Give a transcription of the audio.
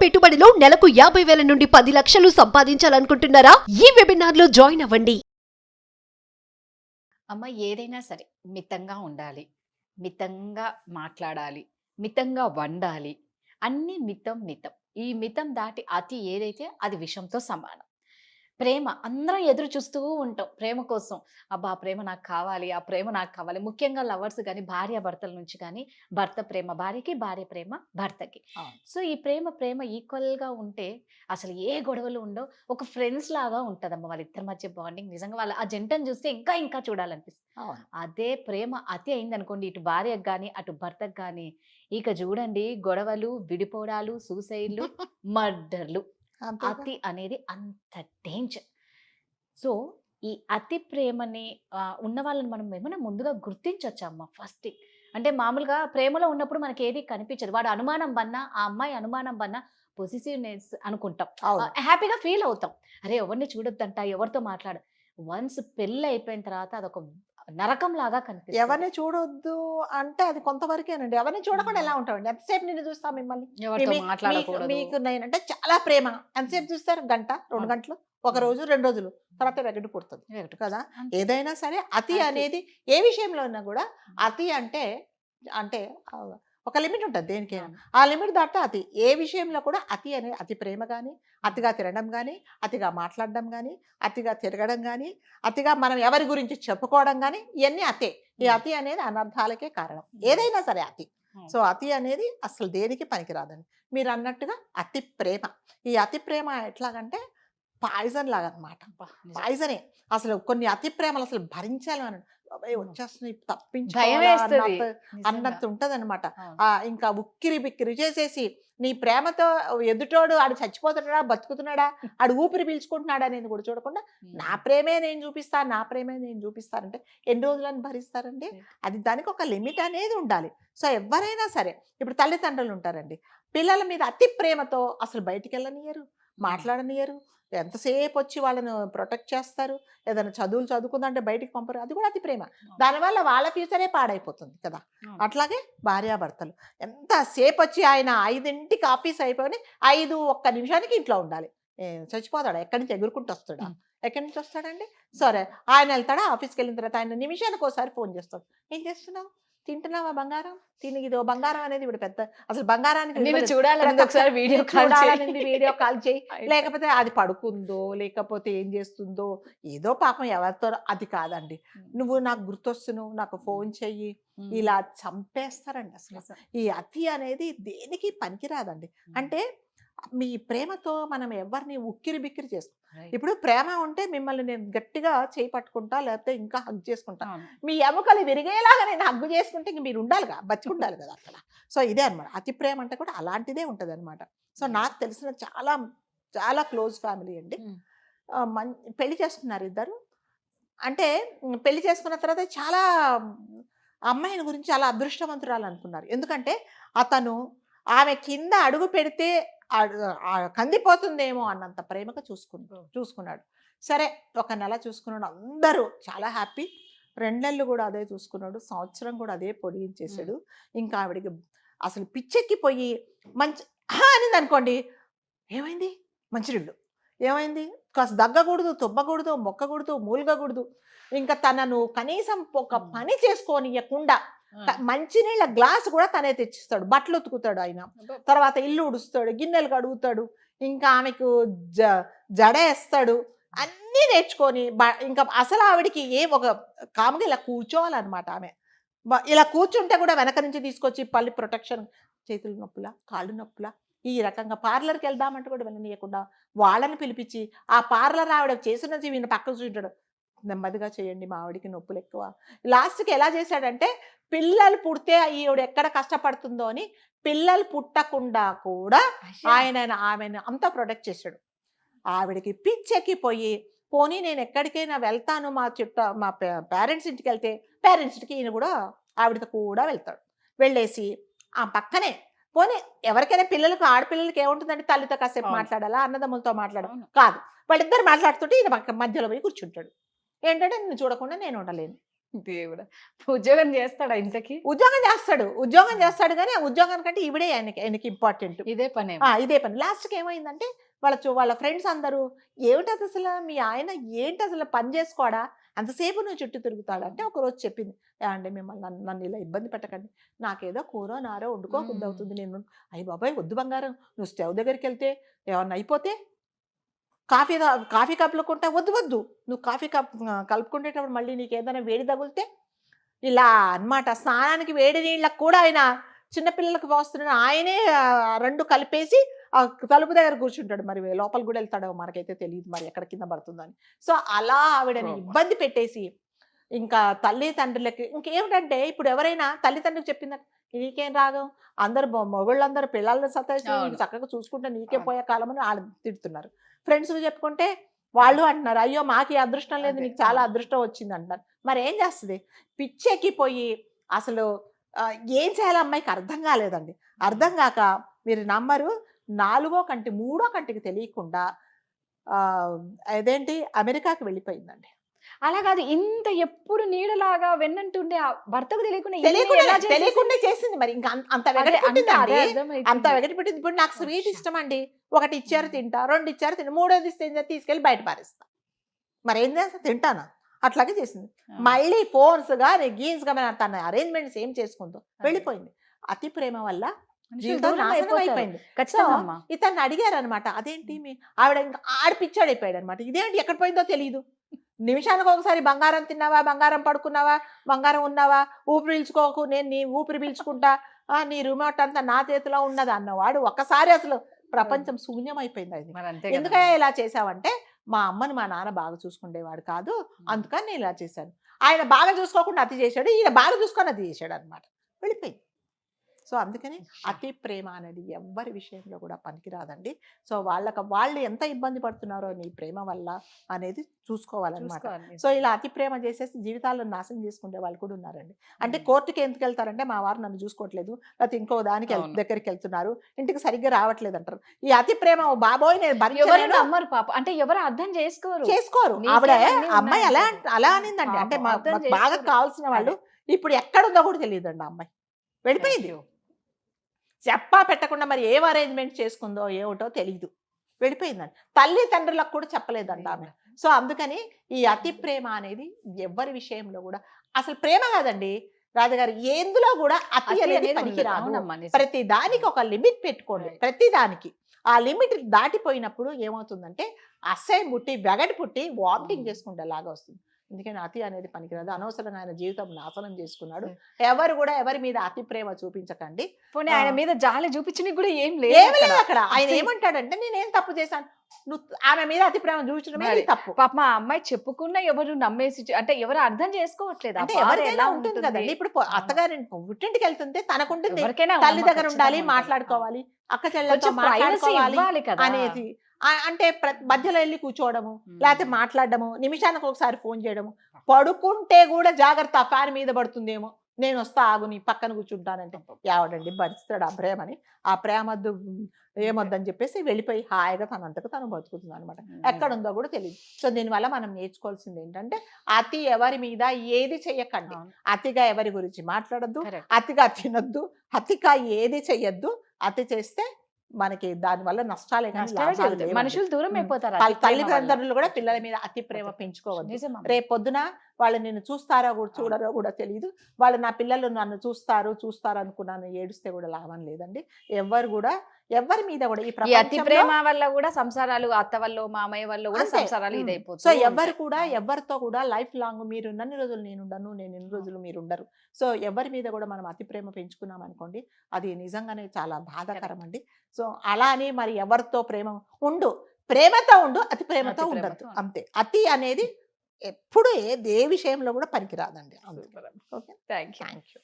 పెట్టుబడిలో నెలకు 50,000 నుండి 10 లక్షలు సంపాదించాలనుకుంటున్నారా? ఈ వెబినార్ లో జాయిన్ అవ్వండి. అమ్మ ఏదైనా సరే మితంగా ఉండాలి. మితంగా మాట్లాడాలి. మితంగా వండాలి. అన్నీ మితం, మితం. ఈ మితం దాటి అతి ఏదైతే అది విషంతో సమానం. ప్రేమ అందరం ఎదురు చూస్తూ ఉంటాం ప్రేమ కోసం. అబ్బా! ఆ ప్రేమ నాకు కావాలి. ఆ ప్రేమ నాకు కావాలి. ముఖ్యంగా లవర్స్ గాని, భార్యాభర్తల నుంచి గాని, భర్త ప్రేమ భార్యకి, భార్య ప్రేమ భర్తకి. అవును. సో, ఈ ప్రేమ ఈక్వల్‌గా ఉంటే అసలు ఏ గొడవలు ఉండవు. ఒక ఫ్రెండ్స్ లాగా ఉంటదమ్మ వాళ్ళిద్దరి మధ్య బాండింగ్. నిజంగా వాళ్ళ ఆ జంటను చూస్తే ఇంకా చూడాలనిపిస్తది. అవును. అదే ప్రేమ అతి అయిందనుకోండి, ఇటు భార్యకు గాని, అటు భర్తకు గాని, ఇక చూడండి గొడవలు, విడిపోవడాలు, సూసైడ్‌లు, మర్డర్‌లు. అంతేగా. అతి అనేది అంత డేంజర్. సో, ఈ అతి ప్రేమని ఉన్న వాళ్ళని మనం ఏమైనా ముందుగా గుర్తించొచ్చా అమ్మ ఫస్ట్ థింగ్? అంటే మామూలుగా ప్రేమలో ఉన్నప్పుడు మనకేది కనిపించదు. వాడు అనుమానం బన్నా, ఆ అమ్మాయి అనుమానం బన్నా పొసెసివ్‌నెస్ అనుకుంటాం. అవును. హ్యాపీగా ఫీల్ అవుతాం. అరే! ఎవరిని చూడొద్దంట, ఎవరితో మాట్లాడ వన్స్ పెళ్లయిపోయిన తర్వాత అదొక నరకంలాగా కనిపిస్తది. ఎవరిని చూడొద్దు అంటే అది కొంతవరకేనండి. ఎవరిని చూడకుండా హ్మ్. ఎలా ఉంటామండి? ఎంతసేపు నిన్ను చూస్తా మిమ్మల్ని? ఎవరితో మీ మీకు మాట్లాడకూడదు. మీకు నేనంటే చాలా ప్రేమ. ఎంతసేపు చూస్తారు? గంట, 2 అవును. గంటలు, ఒక రోజు, 2 రోజులు. తర్వాత వెగటు పుడుతుంది వెగటు కదా! అంతే. ఏదైనా సరే అతి అతి. అనేది ఏ విషయంలో ఉన్నా కూడా అతి అంటే అంటే ఒక లిమిట్ ఉంటది దేనికైనా. అవును. ఆ లిమిట్ దాటితే అతి. ఏ విషయంలో కూడా అతి అనే అతి ప్రేమ గాని, అతిగా తినడం గాని, అతిగా మాట్లాడడం గాని, అతిగా తిరగడం గాని, అతిగా మనం ఎవరి గురించి చెప్పుకోవడం గాని ఇయన్నీ అతే. ఈ అతి అనేది అనర్థాలకే కారణం. ఏదైనా సరే అతి. సో, అతి అనేది అసలు దేనికి పనికిరాదండి. మీరన్నట్టుగా అతి ప్రేమ. ఈ అతి ప్రేమ ఎట్లాగంటే పాయిజన్ లాగనమాట. అబ్బా! నిజం. పాయిజనే. అసలు కొన్ని అతి ప్రేమలు అసలు భరించాలి బాబోయ్! హ్మ్. వచ్చేస్తున్నాయి భయం తప్పించుకోవాలా వేస్తది. అన్నట్టు నిజంగా. ఉంటదనమాట. అవును. ఇంకా ఉక్కిరి బిక్కిరి చేసేసి నీ ప్రేమతో ఎదుటోడు ఆడు చచ్చిపోతున్నాడా? బతుకుతున్నాడా? ఆడు ఊపిరి పీల్చుకుంటున్నాడా అనేది కూడా చూడకుండా నా ప్రేమే నేను చూపిస్తాను, నా ప్రేమే నేను చూపిస్తానంటే ఎన్ని రోజులని భరిస్తారండి? అది దానికి ఒక లిమిట్ అనేది ఉండాలి. సో, ఎవ్వరైనా సరే ఇప్పుడు తల్లిదండ్రులు ఉంటారండి. పిల్లల మీద అతి ప్రేమతో అసలు బయటికెళ్ళనియ్యరు, మాట్లాడనియ్యరు. ఎంతసేపు వచ్చి వాళ్ళను ప్రొటెక్ట్ చేస్తారు. ఏదైనా చదువులు చదువుకుందంటే బయటికి పంపరు. అది కూడా అతి ప్రేమ. దానివల్ల వాళ్ళ ఫ్యూచరే పాడైపోతుంది కదా! అవును. అట్లాగే భార్యాభర్తలు ఎంతసేపు వచ్చి ఆయన 5కి ఆఫీస్ అయిపోయి 5 ఒక్క నిమిషానికి ఇంట్లో ఉండాలి. చచ్చిపోతాడా? ఎక్కడి నుంచి ఎగురుకుంటూ వస్తాడా? హ్మ్. ఎక్కడి నుంచి వస్తాడండి? సరే ఆయన వెళ్తాడా? ఆఫీస్కి వెళ్ళిన తర్వాత ఆయన నిమిషానికి ఒకసారి ఫోన్ చేస్తాడు. ఏం చేస్తున్నావు? తింటున్నావా బంగారం? తిని ఇదో బంగారం అనేది ఇప్పుడు పెద్ద అసలు బంగారానికి నిన్ను విలువ లేదు. చూడాలనుంది, ప్రతి ఒకసారి వీడియో కాల్ చూడాలనింది, చేయి. వీడియో కాల్ చేయి. అయిపోయింది. లేకపోతే అది పడుకుందో, లేకపోతే ఏం చేస్తుందో, ఏదో పాపం ఎవరితో అది కాదండి. నువ్వు నాకు గుర్తొస్తున్నావు, నాకు ఫోన్ చెయ్యి. హ్మ్. ఇలా చంపేస్తారండి అసలు. నిజం. ఈ అతి అనేది దేనికి పనికిరాదండి. అంటే మీ ప్రేమతో మనం ఎవరిని ఉక్కిరి బిక్కిరి చేస్తాం. రైట్. ఇప్పుడు ప్రేమ ఉంటే మిమ్మల్ని నేను గట్టిగా చేయి పట్టుకుంటా, లేకపోతే ఇంకా హగ్ చేసుకుంటా. అవును. మీ ఎముకలు విరిగేలాగా నేను హగ్గు చేసుకుంటే ఇంక మీరు ఉండాలిగా, బతికుండాలి కదా అక్కడ. సో, ఇదే అనమాట. అతి ప్రేమ అంటే కూడా అలాంటిదే ఉంటదనమాట. సో, నాకు తెలిసిన చాలా చాలా క్లోజ్ ఫ్యామిలీ అండి. హ్మ్. పెళ్లి చేసుకున్నారు ఇద్దరు. అంటే పెళ్లి చేసుకున్న తర్వాత చాలా అమ్మాయిని గురించి చాలా అదృష్టవంతురాలు అనుకున్నారు. ఎందుకంటే అతను ఆమె కింద అడుగు పెడితే కందిపోతుందేమో అన్నంత ప్రేమగా చూసుకున్నాడు. సరే, ఒక నెల చూసుకున్నాడు. అందరూ చాలా హ్యాపీ. 2 నెలలు కూడా అదే చూసుకున్నాడు. సంవత్సరం కూడా అదే పొడిగించేసాడు. ఇంకా ఆవిడికి అసలు పిచ్చెక్కిపోయి మంచి అనింది అనుకోండి. ఏమైంది? మంచినీళ్ళు. ఏమైంది? కాస్త దగ్గకూడదు, తుబ్బకూడదు, మొక్కకూడదు, మూలగకూడదు. ఇంకా తనను కనీసం ఒక పని చేసుకోనియకుండా మంచినీళ్ళ గ్లాస్ కూడా తనే తెచ్చిస్తాడు. బట్టలు ఉతుకుతాడు ఆయన. తర్వాత ఇల్లు ఉడుస్తాడు, గిన్నెలు కడుగుతాడు. ఇంకా ఆమెకు జడేస్తాడు. అన్నీ నేర్చుకొని ఇంకా అసలు ఆవిడికి ఒక కాముగా ఇలా కూర్చోవాలన్నమాట ఆమె. ఇలా కూర్చుంటే కూడా వెనక నుంచి తీసుకొచ్చి పల్లి ప్రొటెక్షన్, చేతులు నొప్పులా, కాళ్ళు నొప్పులా, ఈ రకంగా పార్లర్కి వెళ్దామంటే కూడా వెళ్ళనీయకుండా వాళ్ళని పిలిపించి ఆ పార్లర్ ఆవిడ చేసినది ఈయన పక్కకు చూంటాడు. నెమ్మదిగా చేయండి, మా ఆవిడికి నొప్పులు ఎక్కువ. లాస్ట్కి ఎలా చేశాడంటే పిల్లలు పుడితే ఈవిడ ఎక్కడ కష్టపడుతుందో అని పిల్లలు పుట్టకుండా కూడా ఆమెను అంతా ప్రొటెక్ట్ చేశాడు. ఆవిడకి పిచ్చెక్కిపోయి పోనీ నేను ఎక్కడికైనా వెళ్తాను, మా పేరెంట్స్ ఇంటికి వెళ్తే పేరెంట్స్ ఇంటికి ఈయన కూడా ఆవిడతో కూడా వెళ్తాడు. వెళ్ళేసి ఆ పక్కనే పోనీ ఎవరికైనా పిల్లలకు ఆడపిల్లలకి ఏముంటుందంటే తల్లితో కాసేపు మాట్లాడాలా, అన్నదమ్ములతో మాట్లాడాలి కాదు. వాళ్ళిద్దరు మాట్లాడుతుంటే ఈయన మధ్యలో పోయి కూర్చుంటాడు. ఏంటంటే నిన్ను చూడకుండా నేను ఉండలేను, దేవుడా! ఉద్యోగం చేస్తాడా ఇంతకి? ఉద్యోగం చేస్తాడు కానీ ఆ ఉద్యోగానికంటే ఈవిడే ఆయనకి ఇంపార్టెంట్. ఇదే పనే. ఇదే పని. లాస్ట్కి ఏమైందంటే వాళ్ళ ఫ్రెండ్స్ అందరూ ఏమిటది అసలు మీ ఆయన ఏంటి అసలు పని చేసుకోడా అంతసేపు నువ్వు చుట్టూ తిరుగుతాడు అంటే ఒకరోజు చెప్పింది, అంటే మిమ్మల్ని నన్ను ఇలా ఇబ్బంది పెట్టకండి, నాకేదో కూర నారో వండుకోకుండా అవుతుంది, నేను అయ్యి బాబాయ్ వద్దు బంగారం, నువ్వు స్టవ్ దగ్గరికి వెళ్తే ఏమన్నా అయిపోతే కాఫీ కప్పులు కొంటా, వద్దు నువ్వు కాఫీ కప్ కలుపుకునేటప్పుడు మళ్ళీ నీకు ఏదైనా వేడి తగిలితే ఇలా అన్నమాట. స్నానానికి వేడి నీళ్ళకు కూడా ఆయన చిన్నపిల్లలకు పోస్తున్నాడు, ఆయనే రెండు కలిపేసి ఆ తలుపు దగ్గర కూర్చుంటాడు. మరి లోపల కూడా వెళ్తాడో మనకైతే తెలియదు, మరి ఎక్కడ కింద పడుతుందని. సో అలా ఆవిడని ఇబ్బంది పెట్టేసి ఇంకా తల్లిదండ్రులకి ఇంకేమిటంటే ఇప్పుడు ఎవరైనా తల్లిదండ్రులకు చెప్పిందంటే నీకేం రాగం, అందరు మొగుళ్ళందరూ పిల్లల్ని సతాయిస్తూ చక్కగా చూసుకుంటే నీకే పోయే కాలం అని వాళ్ళు తిడుతున్నారు. ఫ్రెండ్స్కి చెప్పుకుంటే వాళ్ళు అంటున్నారు, అయ్యో మాకు ఈ అదృష్టం లేదు, నీకు చాలా అదృష్టం వచ్చింది అంటున్నారు. మరి ఏం చేస్తుంది, పిచ్చెక్కిపోయి అసలు ఏం చేయాలో అమ్మాయికి అర్థం కాలేదండి. అర్థం కాక మీరు నమ్మరు, 4వ కంటి 3వ కంటికి తెలియకుండా అదేంటి అమెరికాకి వెళ్ళిపోయిందండి. అలా కాదు, ఇంత ఎప్పుడు నీడలాగా వెన్నంటుండే ఆ భర్తకు తెలియకుండా చేసింది. మరి ఇంకా అంత వెగటి పెట్టింది. ఇప్పుడు నాకు స్వీట్ ఇష్టం అండి, ఒకటి ఇచ్చారు తింటా, 2 ఇచ్చారు తింటా, 3వది ఇస్తే తీసుకెళ్ళి బయట పారేస్తా. మరి ఏం చేస్తా, తింటానా? అట్లాగే చేసింది. మళ్ళీ ఫోన్స్ గానీ గీన్స్ గా తన అరేంజ్మెంట్స్ ఏం చేసుకుందో వెళ్ళిపోయింది. అతి ప్రేమ వల్ల అయిపోయింది. ఇతన్ని అడిగారు అనమాట, అదేంటి ఆవిడ ఇంకా ఆడిపిచ్చాడైపోయాడు అనమాట. ఇదేంటి ఎక్కడ పోయిందో తెలియదు, నిమిషానికి ఒకసారి బంగారం తిన్నావా, బంగారం పడుకున్నావా, బంగారం ఉన్నావా, ఊపిరి పీల్చుకోకు, నేను నీ ఊపిరి పీల్చుకుంటా, నీ రిమోట్ అంతా నా చేతిలో ఉన్నది అన్నవాడు ఒక్కసారి అసలు ప్రపంచం శూన్యం అయిపోయింది. అది ఎందుకని ఇలా చేసావంటే మా అమ్మని మా నాన్న బాగా చూసుకునేవాడు కాదు, అందుకని నేను ఇలా చేశాను. ఆయన బాగా చూసుకోకుండా అతి చేశాడు, ఈయన బాగా చూసుకొని అతి చేశాడు అనమాట. వెళ్ళిపోయింది. సో అందుకని అతి ప్రేమ అనేది ఎవ్వరి విషయంలో కూడా పనికిరాదండి. సో వాళ్ళు ఎంత ఇబ్బంది పడుతున్నారో నీ ప్రేమ వల్ల అనేది చూసుకోవాలన్నమాట. సో ఇలా అతి ప్రేమ చేసేసి జీవితాలను నాశనం చేసుకునే వాళ్ళు కూడా ఉన్నారండి. అంటే కోర్టుకి ఎందుకు వెళ్తారంటే మా వారు నన్ను చూసుకోవట్లేదు, లేకపోతే ఇంకో దానికి దగ్గరికి వెళ్తున్నారు, ఇంటికి సరిగ్గా రావట్లేదు అంటారు. ఈ అతి ప్రేమ బాబోయ్ నేను అమ్మరు పాప అంటే ఎవరు అర్థం చేసుకోరు. ఆవిడ అమ్మాయి అలా అనిందండి. అంటే బాగా కావాల్సిన వాళ్ళు ఇప్పుడు ఎక్కడుందో కూడా తెలియదండి. ఆ అమ్మాయి వెళ్ళిపోయింది, చెప్పా పెట్టకుండా మరి ఏం అరేంజ్మెంట్ చేసుకుందో ఏమిటో తెలియదు, వెళ్ళిపోయిందండి. తల్లిదండ్రులకు కూడా చెప్పలేదండి ఆమె. సో అందుకని ఈ అతి ప్రేమ అనేది ఎవరి విషయంలో కూడా అసలు ప్రేమ కాదండి రాజుగారు, ఎందులో కూడా అతి అనేది పనికిరాదు. ప్రతి దానికి ఒక లిమిట్ పెట్టుకోండి, ప్రతి దానికి. ఆ లిమిట్ దాటిపోయినప్పుడు ఏమవుతుందంటే అసహ్యం పుట్టి వెగటి పుట్టి వామిటింగ్ చేసుకుంటే లాగా వస్తుంది. అందుకని అతి అనేది పనికిరాదు. అనవసరంగా ఆయన జీవితం నాశనం చేసుకున్నాడు. ఎవరు కూడా ఎవరి మీద అతి ప్రేమ చూపించకండి. ఆయన మీద జాలి చూపించడానికి కూడా ఏం లేదు అక్కడ. ఆయన ఏమంటాడంటే నేనేం తప్పు చేశాను, నువ్వు ఆమె మీద అతి ప్రేమ చూపించడమే తప్పు. పాప మా అమ్మాయి చెప్పుకున్నా ఎవరు నమ్మేసి అంటే ఎవరు అర్థం చేసుకోవట్లేదు. అంటే ఎవరికైనా ఉంటుంది కదండి. ఇప్పుడు అత్తగారి పుట్టింటికి వెళ్తుంటే తనకుంటుంది, తల్లి దగ్గర ఉండాలి, మాట్లాడుకోవాలి, అక్క చెల్లెలతో మాట్లాడుకోవాలి అనేది. అంటే మధ్యలో వెళ్ళి కూర్చోవడము, లేకపోతే మాట్లాడడము, నిమిషానికి ఒకసారి ఫోన్ చేయడము, పడుకుంటే కూడా జాగ్రత్త ఫ్యాన్ మీద పడుతుందేమో, నేను వస్తా ఆగు నీ పక్కన కూర్చుంటానంటే ఎవడండి భరిస్తాడు ఆ ప్రేమని? ఆ ప్రేమద్దు ఏమొద్దని చెప్పేసి వెళ్ళిపోయి హాయిగా తనంతకు తను బతుకుతుంది అనమాట. ఎక్కడుందో కూడా తెలియదు. సో దీనివల్ల మనం నేర్చుకోవాల్సింది ఏంటంటే అతి ఎవరి మీద ఏది చెయ్యకండి, అతిగా ఎవరి గురించి మాట్లాడద్దు, అతిగా తినద్దు, అతిగా ఏది చెయ్యొద్దు. అతి చేస్తే మనకి దాని వల్ల నష్టాలే కానీ మనుషులు దూరం అయిపోతారు. తల్లిదండ్రులు కూడా పిల్లల మీద అతి ప్రేమ పెంచుకోవద్దు. రేపు పొద్దున వాళ్ళు నిన్ను చూస్తారో కూడా చూడరో కూడా తెలియదు. వాళ్ళు నా పిల్లలు నన్ను చూస్తారు అనుకున్నాను ఏడుస్తే కూడా లాభం లేదండి. ఎవరి మీద కూడా ఈ అతి ప్రేమ వల్ల కూడా సంసారాలు, అత్త వల్ల మామయ్య వల్ల కూడా సంసారాలు ఇదైపోతుంది. సో ఎవరితో కూడా లైఫ్ లాంగ్ మీరు ఉన్నన్ని రోజులు నేనుండను, నేను ఎన్ని రోజులు మీరు ఉండరు. సో ఎవరి మీద కూడా మనం అతి ప్రేమ పెంచుకున్నాం అనుకోండి, అది నిజంగానే చాలా బాధాకరం అండి. సో అలా అని మరి ఎవరితో ప్రేమతో ఉండు, అతి ప్రేమతో ఉండద్దు, అంతే. అతి అనేది ఎప్పుడు ఏ విషయంలో కూడా పనికిరాదండి. Okay, thank you.